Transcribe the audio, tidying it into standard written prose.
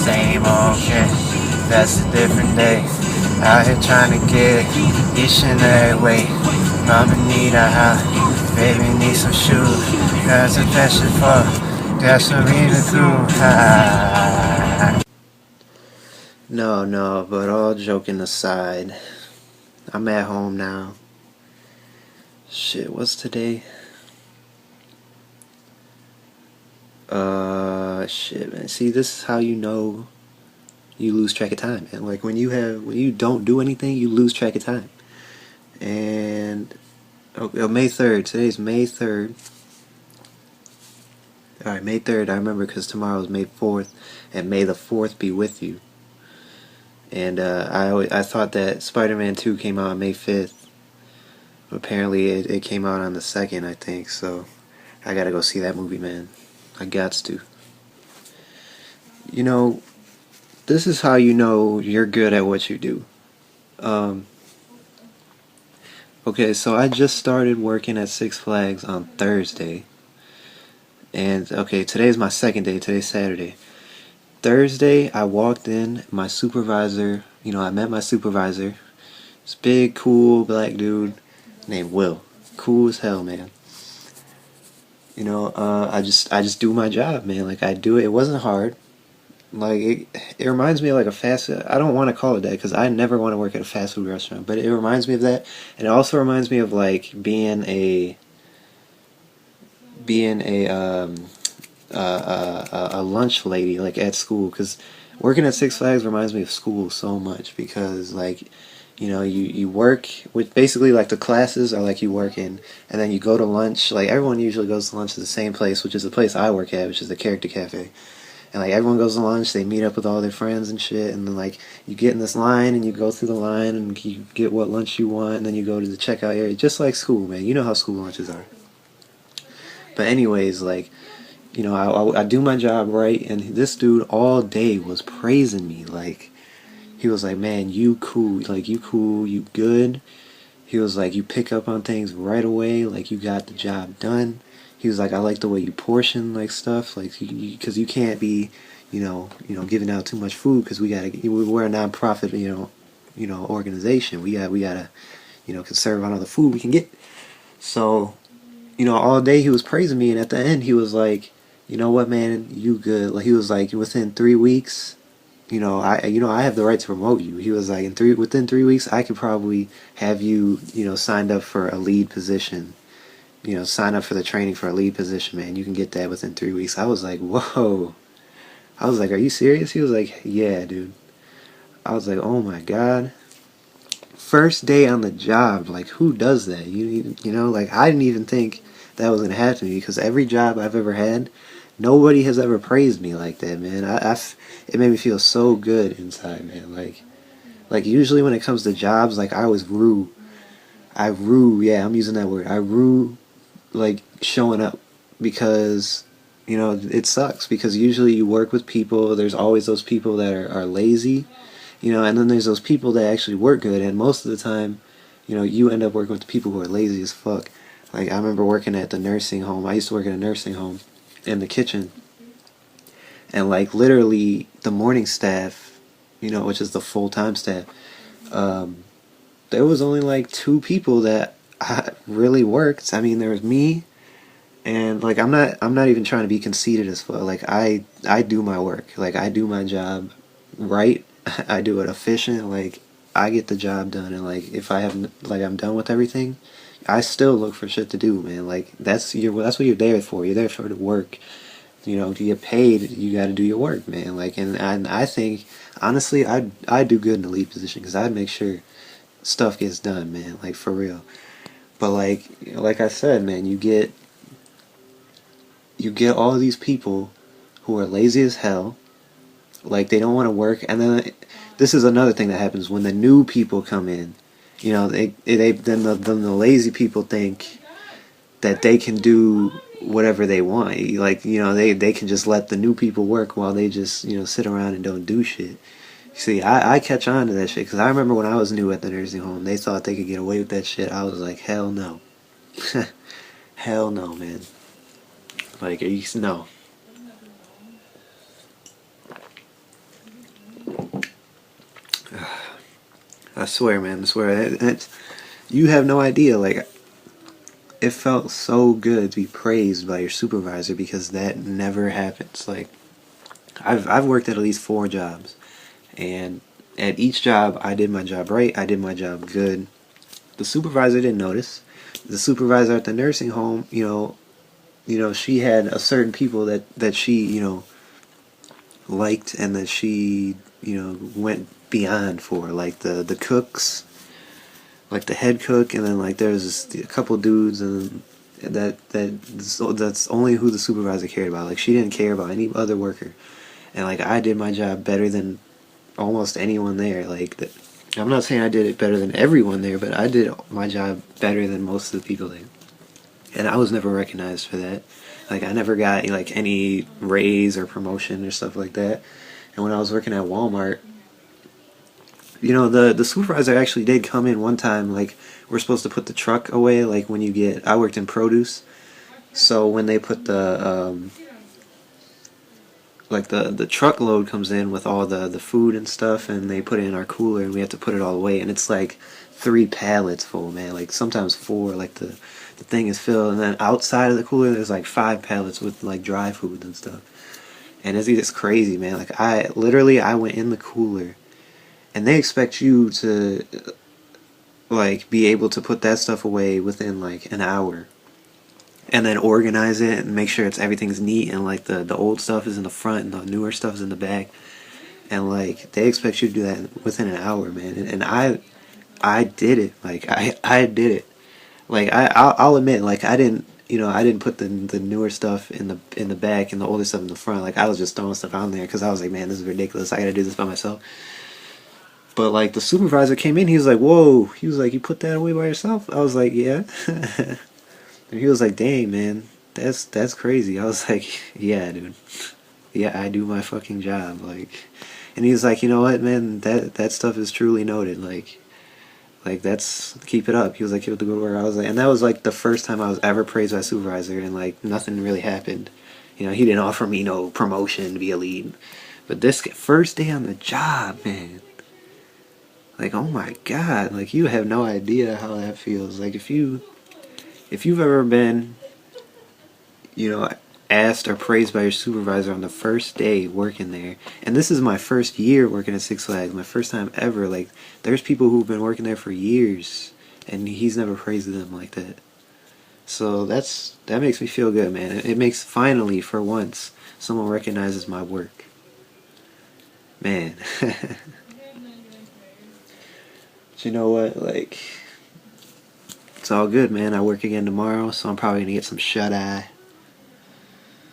same old shit. That's a different day. Out here trying to get each and every way. Mama need a house, baby need some shoes. That's a passion for gasoline and through. No, but all joking aside, I'm at home now. Shit, what's today? Shit, man. See, this is how you know you lose track of time, man. Like when you don't do anything, you lose track of time. And May 3rd. Today's May 3rd. All right, May 3rd. I remember because tomorrow is May 4th, and May the 4th be with you. And I thought that Spider-Man 2 came out on May 5th. Apparently, it came out on the 2nd, I think. So I gotta go see that movie, man. I gots to. You know, this is how you know you're good at what you do. Okay, so I just started working at Six Flags on Thursday. And, okay, today's my second day. Today's Saturday. Thursday, I walked in, my supervisor, I met my supervisor. This big, cool, black dude named Will. Cool as hell, man. I just do my job, man. Like, I do it. It wasn't hard. Like, it reminds me of like a fast food. I don't want to call it that because I never want to work at a fast food restaurant, but it reminds me of that. And it also reminds me of like being a lunch lady like at school, because working at Six Flags reminds me of school so much, because like you work with basically like the classes are like you work in, and then you go to lunch. Like everyone usually goes to lunch at the same place, which is the place I work at, which is the Character Cafe. And like everyone goes to lunch, they meet up with all their friends and shit, and then like you get in this line and you go through the line and you get what lunch you want, and then you go to the checkout area, just like school, man. You know how school lunches are. But anyways, like I do my job right, and this dude all day was praising me. Like he was like, man, you cool, you good. He was like, you pick up on things right away, like you got the job done. He was like, I like the way you portion like stuff, like because you can't be, giving out too much food, because we're a non-profit, organization. We gotta, conserve on all the food we can get. So, all day he was praising me, and at the end he was like, you know what, man, you good. Like he was like, within 3 weeks, I have the right to promote you. He was like, within 3 weeks, I could probably have you, signed up for a lead position. Sign up for the training for a lead position, man. You can get that within 3 weeks. I was like, whoa. I was like, are you serious? He was like, yeah, dude. I was like, oh my god. First day on the job, like who does that? Like I didn't even think that was gonna happen to me, because every job I've ever had, nobody has ever praised me like that, man. It made me feel so good inside, man. Like usually when it comes to jobs, like I always rue. Yeah, I'm using that word. I rue like showing up, because it sucks, because usually you work with people, there's always those people that are lazy, and then there's those people that actually work good, and most of the time you end up working with the people who are lazy as fuck. Like I remember working at the nursing home. I used to work in a nursing home in the kitchen, and like literally the morning staff, which is the full-time staff, there was only like 2 people that really worked. I mean, there was me, and like I'm not even trying to be conceited as fuck. Like I do my work. Like I do my job right. I do it efficient. Like I get the job done, and like if I'm done with everything, I still look for shit to do, man. Like that's what you're there for. You're there for the work. To get paid, you got to do your work, man. Like and I think honestly, I do good in the lead position, because I'd make sure stuff gets done, man. Like for real. But like I said, man, you get all of these people who are lazy as hell, like they don't want to work, and then this is another thing that happens when the new people come in. Then the lazy people think that they can do whatever they want. Like they can just let the new people work while they just sit around and don't do shit. See, I catch on to that shit, because I remember when I was new at the nursing home, they thought they could get away with that shit. I was like, hell no. Hell no, man. Like, no. I swear, man, I swear. You have no idea. Like, it felt so good to be praised by your supervisor because that never happens. Like, I've worked at least 4 jobs, and at each job, I did my job right. I did my job good. The supervisor didn't notice. The supervisor at the nursing home, she had a certain people that she, liked and that she, went beyond for, like the cooks, like the head cook, and then like there's a couple dudes, and that's only who the supervisor cared about. Like, she didn't care about any other worker, and like I did my job better than almost anyone there. Like, I'm not saying I did it better than everyone there, but I did my job better than most of the people there, and I was never recognized for that. Like, I never got like any raise or promotion or stuff like that. And when I was working at Walmart, the supervisor actually did come in one time. Like, we're supposed to put the truck away. Like, when I worked in produce, so when they put the truckload comes in with all the food and stuff, and they put it in our cooler, and we have to put it all away, and it's like 3 pallets full, man. Like, sometimes 4. Like, the thing is filled, and then outside of the cooler there's like 5 pallets with like dry food and stuff. And it's just crazy, man. Like, I went in the cooler, and they expect you to like be able to put that stuff away within like an hour, and then organize it and make sure everything's neat, and like the old stuff is in the front and the newer stuff is in the back, and like they expect you to do that within an hour, man. And I did it. Like, I did it. Like, I'll admit, like, I didn't put the newer stuff in the back and the older stuff in the front. Like, I was just throwing stuff on there because I was like, man, this is ridiculous. I gotta do this by myself. But like, the supervisor came in, he was like, whoa. He was like, you put that away by yourself? I was like, yeah. And he was like, dang, man, that's crazy. I was like, yeah, dude. Yeah, I do my fucking job. Like, and he was like, you know what, man, that stuff is truly noted. Like, that's, keep it up. He was like, keep up the good work. I was like, and that was like the first time I was ever praised by a supervisor, and like nothing really happened. He didn't offer me no promotion to be a lead. But this first day on the job, man, like, oh my god, like, you have no idea how that feels. Like, if you've ever been, asked or praised by your supervisor on the first day working there, and this is my first year working at Six Flags, my first time ever. Like, there's people who've been working there for years, and he's never praised them like that. So that makes me feel good, man. It makes, finally, for once, someone recognizes my work, man. But you know what, like, it's all good, man. I work again tomorrow, so I'm probably gonna get some shut-eye.